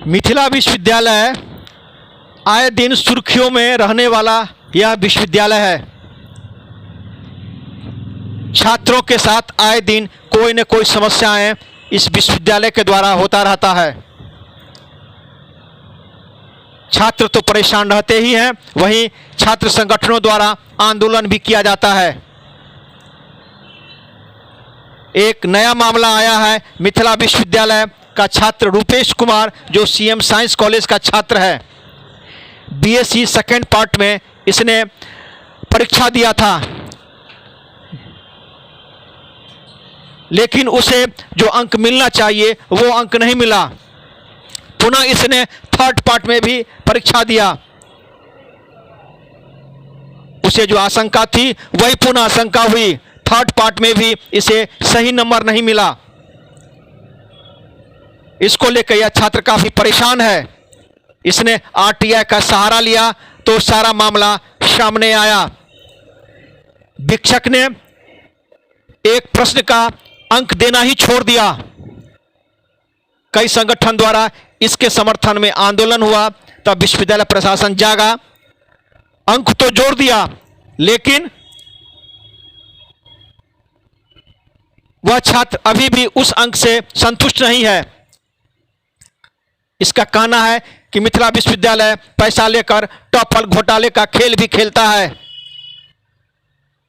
मिथिला विश्वविद्यालय आए दिन सुर्खियों में रहने वाला यह विश्वविद्यालय है। छात्रों के साथ आए दिन कोई न कोई समस्याएं इस विश्वविद्यालय के द्वारा होता रहता है। छात्र तो परेशान रहते ही हैं, वहीं छात्र संगठनों द्वारा आंदोलन भी किया जाता है। एक नया मामला आया है। मिथिला विश्वविद्यालय का छात्र रूपेश कुमार, जो सीएम साइंस कॉलेज का छात्र है, बीएससी सेकेंड पार्ट में इसने परीक्षा दिया था, लेकिन उसे जो अंक मिलना चाहिए वो अंक नहीं मिला। पुनः इसने थर्ड पार्ट में भी परीक्षा दिया। उसे जो आशंका थी वही पुनः आशंका हुई। थर्ड पार्ट में भी इसे सही नंबर नहीं मिला। इसको लेकर यह छात्र काफी परेशान है। इसने आरटीआई का सहारा लिया तो सारा मामला सामने आया। शिक्षक ने एक प्रश्न का अंक देना ही छोड़ दिया। कई संगठन द्वारा इसके समर्थन में आंदोलन हुआ। तब विश्वविद्यालय प्रशासन जागा, अंक तो जोड़ दिया, लेकिन वह छात्र अभी भी उस अंक से संतुष्ट नहीं है। इसका कहना है कि मिथिला विश्वविद्यालय पैसा लेकर टॉपर घोटाले का खेल भी खेलता है।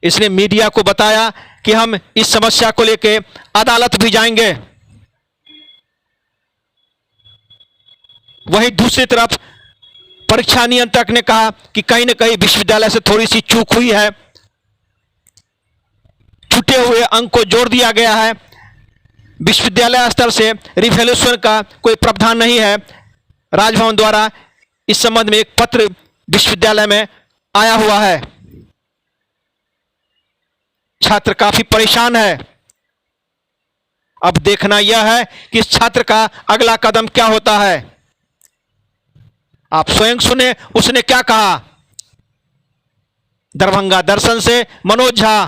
इसने मीडिया को बताया कि हम इस समस्या को लेकर अदालत भी जाएंगे। वहीं दूसरी तरफ परीक्षा नियंत्रक ने कहा कि कहीं न कहीं विश्वविद्यालय से थोड़ी सी चूक हुई है, छूटे हुए अंक को जोड़ दिया गया है। विश्वविद्यालय स्तर से रिवैल्यूएशन का कोई प्रावधान नहीं है। राजभवन द्वारा इस संबंध में एक पत्र विश्वविद्यालय में आया हुआ है। छात्र काफी परेशान है। अब देखना यह है कि इस छात्र का अगला कदम क्या होता है। आप स्वयं सुने उसने क्या कहा। दरभंगा दर्शन से मनोज झा।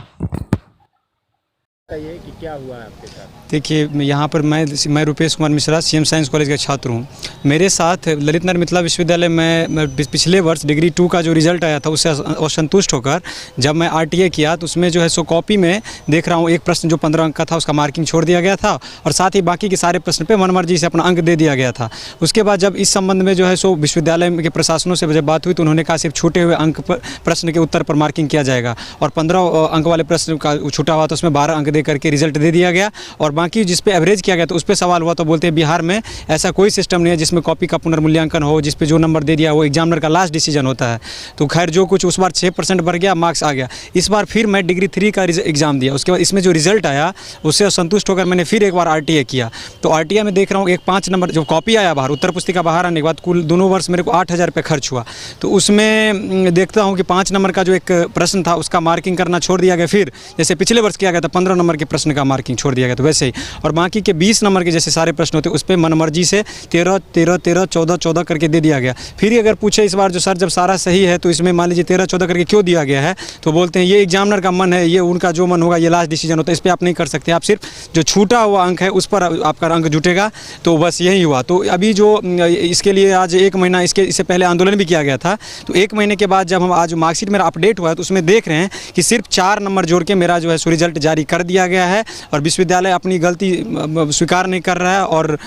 बताइए कि क्या हुआ है आपके साथ। देखिए, यहाँ पर मैं Rupesh Kumar Mishra CM science college का छात्र हूँ। मेरे साथ ललित नारायण मिथिला विश्वविद्यालय में पिछले वर्ष डिग्री 2 का जो रिजल्ट आया था उससे असंतुष्ट होकर जब मैं आरटीए किया तो उसमें जो है सो कॉपी में देख रहा हूँ एक प्रश्न जो 15 अंक का था उसका मार्किंग छोड़ दिया गया था और साथ ही बाकी के सारे प्रश्न पे मनमर्जी से अपना अंक दे दिया गया था। उसके बाद जब इस संबंध में जो है सो विश्वविद्यालय के प्रशासनों से जब बात हुई तो उन्होंने कहा सिर्फ छूटे हुए अंक पर प्रश्न के उत्तर पर मार्किंग किया जाएगा और 15 अंक वाले प्रश्न का छूटा हुआ था उसमें 12 अंक दे करके रिजल्ट दे दिया गया और बाकी जिस पे एवरेज किया गया तो उस पर सवाल हुआ तो बोलते हैं बिहार में ऐसा कोई सिस्टम नहीं है जिसमें कॉपी का पुनर्मूल्यांकन हो, जिस पे जो नंबर दे दिया वो एग्जामिनर का लास्ट डिसीजन होता है। तो खैर जो कुछ उस बार 6% बढ़ गया, मार्क्स आ गया। इस बार फिर मैं डिग्री 3 का एग्जाम दिया। उसके बाद इसमें जो रिजल्ट आया उससे असंतुष्ट होकर मैंने फिर एक बार आरटीए किया। तो आरटीए में देख रहा हूँ एक 5 नंबर जो कॉपी आया बाहर, उत्तर पुस्तिका बाहर आने के बाद कुल दोनों वर्ष मेरे को 8,000 रुपये खर्च हुआ। तो उसमें देखता हूँ कि 5 नंबर का जो एक प्रश्न था उसका मार्किंग करना छोड़ दिया गया। फिर जैसे पिछले वर्ष किया गया था 15 नंबर के प्रश्न का मार्किंग छोड़ दिया गया, तो वैसे ही। और बाकी के 20 नंबर के जैसे सारे प्रश्न होते उस पर मनमर्जी से 13, 13, 13, 14, 14 करके दे दिया गया। फिर अगर पूछे इस बार जो सर जब सारा सही है तो इसमें मान लीजिए 13, 14 करके क्यों दिया गया है, तो बोलते हैं ये एग्जामिनर का मन है, ये उनका जो मन होगा ये लास्ट डिसीजन होता है, इस पर आप नहीं कर सकते, आप सिर्फ जो छूटा हुआ अंक है उस पर आपका अंक जुटेगा। तो बस यही हुआ। तो अभी जो इसके लिए आज 1 महीना इससे पहले आंदोलन भी किया गया था। तो 1 महीने के बाद जब हम आज मार्कशीट मेरा अपडेट हुआ है तो उसमें देख रहे हैं कि सिर्फ 4 नंबर जोड़ के मेरा जो है सो रिजल्ट जारी कर दिया गया है और विश्वविद्यालय अपनी गलती स्वीकार नहीं कर रहा है और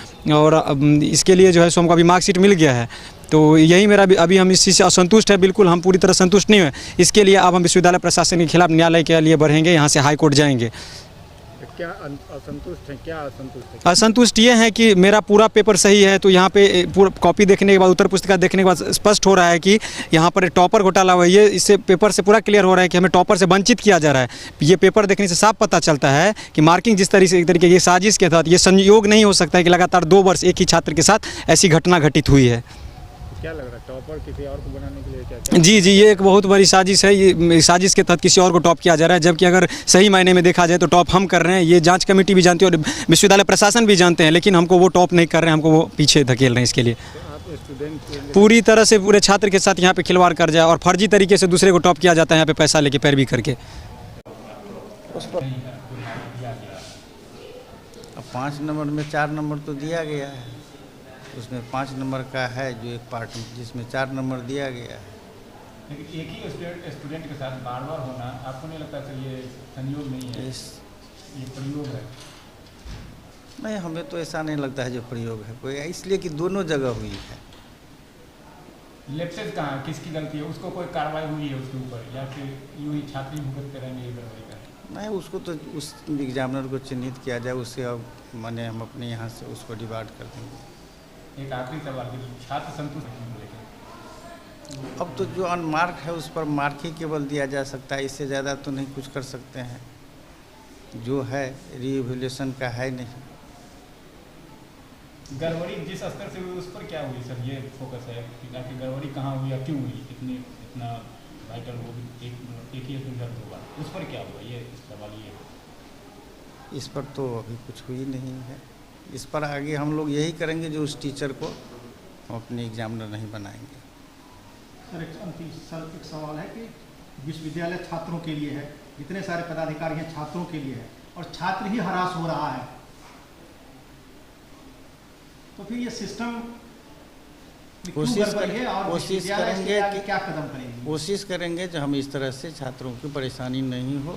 इसके लिए जो है सो हमको अभी मार्कशीट मिल गया है। तो यही मेरा अभी हम इस चीज़ से असंतुष्ट है, बिल्कुल हम पूरी तरह संतुष्ट नहीं हुए। इसके लिए अब हम विश्वविद्यालय प्रशासन के खिलाफ न्यायालय के लिए बढ़ेंगे, यहाँ से हाई कोर्ट जाएंगे। क्या असंतुष्ट है, क्या असंतुष्ट है? असंतुष्ट ये है कि मेरा पूरा पेपर सही है तो यहाँ पे पूरा कॉपी देखने के बाद उत्तर पुस्तिका देखने के बाद स्पष्ट हो रहा है कि यहाँ पर टॉपर घोटाला हुआ है। ये इससे पेपर से पूरा क्लियर हो रहा है कि हमें टॉपर से वंचित किया जा रहा है। ये पेपर देखने से साफ पता चलता है कि मार्किंग जिस तरीके ये साजिश के तहत ये संयोग नहीं हो सकता है कि लगातार 2 वर्ष एक ही छात्र के साथ ऐसी घटना घटित हुई है। क्या लग रहा है टॉपर किसी और को बनाने के लिए क्या? जी, ये एक बहुत बड़ी साजिश है। ये साजिश के तहत किसी और को टॉप किया जा रहा है, जबकि अगर सही मायने में देखा जाए तो टॉप हम कर रहे हैं। ये जांच कमेटी भी जानती है और विश्वविद्यालय प्रशासन भी जानते हैं, लेकिन हमको वो टॉप नहीं कर रहे हैं, हमको वो पीछे धकेल रहे हैं। इसके लिए पूरी तरह से पूरे छात्र के साथ यहाँ पे खिलवाड़ कर जाए और फर्जी तरीके से दूसरे को टॉप किया जाता है यहाँ पे पैसा लेके पैरवी करके। अब 5 नंबर में 4 नंबर तो दिया गया है। उसमें 5 नंबर का है जो एक पार्ट जिसमें 4 नंबर दिया गया है। लेकिन एक ही स्टूडेंट के साथ बार बार होना आपको नहीं लगता सर ये संयोग नहीं है, ये प्रयोग है? नहीं, हमें तो ऐसा नहीं लगता है जो प्रयोग है कोई, इसलिए कि दोनों जगह हुई है। लेप्सेस कहाँ, किसकी गलती है? उसको कोई कार्रवाई हुई है उसके ऊपर, या फिर यूँ ही छात्र भुगतते रहेंगे इधर उधर? नहीं, उसको तो उस एग्जामिनर को चिन्हित किया जाए, उससे अब माने हम अपने यहाँ से उसको डिवाइड कर देंगे। एक आखिरी सवाल कि छात्र संतुष्ट नहीं लेकिन अब तो जो अनमार्क है उस पर मार्क ही केवल दिया जा सकता है, इससे ज़्यादा तो नहीं कुछ कर सकते हैं। जो है रीइवैल्यूएशन का है नहीं। गड़बड़ी जिस स्तर से हुई उस पर क्या हुई सर, ये फोकस है कि आखिर गड़बड़ी कहाँ हुई या क्यों हुई? इतना वाइटल वो भी एक ही रिजल्ट होगा, उस पर क्या हुआ, ये सवाल ये है। इस पर तो अभी कुछ हुई नहीं है। इस पर आगे हम लोग यही करेंगे जो उस टीचर को हम अपने एग्जामिनर नहीं बनाएंगे। सर एक सवाल है कि विश्वविद्यालय छात्रों के लिए है, जितने सारे पदाधिकारी हैं छात्रों के लिए है, और छात्र ही हरास हो रहा है, तो फिर ये सिस्टम कोशिश करेंगे और कोशिश करेंगे कि क्या कदम करेंगे? कोशिश करेंगे जो हम इस तरह से छात्रों की परेशानी नहीं हो,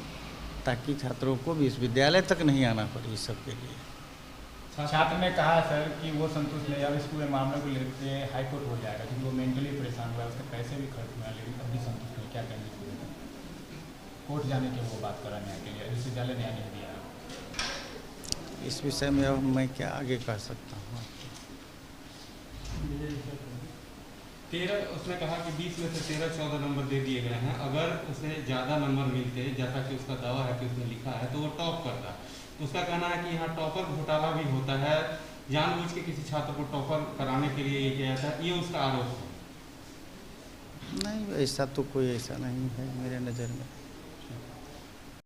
ताकि छात्रों को विश्वविद्यालय तक नहीं आना पड़े इस सब के लिए। छात्र ने कहा सर कि वो संतुष्ट नहीं, अब इस पूरे मामले को लेते हाई कोर्ट हो जाएगा क्योंकि वो मेंटली परेशान हुआ है, उसके पैसे भी खर्च हुआ, लेकिन अब भी संतुष्ट नहीं, क्या करेंगे? कोर्ट जाने की वो बात कराने के लिए विश्वविद्यालय न्याय नहीं दिया। इस विषय में अब मैं क्या आगे कह सकता हूँ। 13 उसने कहा कि 20 में से 13-14 नंबर दे दिए गए हैं। अगर उसे ज़्यादा नंबर मिलते, जैसा कि उसका दावा है कि उसने लिखा है, तो वो टॉप करता। तो उसका कहना है कि यहाँ टॉपर घोटाला भी होता है, जानबूझ के किसी छात्र को टॉपर कराने के लिए ये किया जाता है, ये उसका आरोप है। नहीं, ऐसा तो कोई ऐसा नहीं है मेरे नज़र में।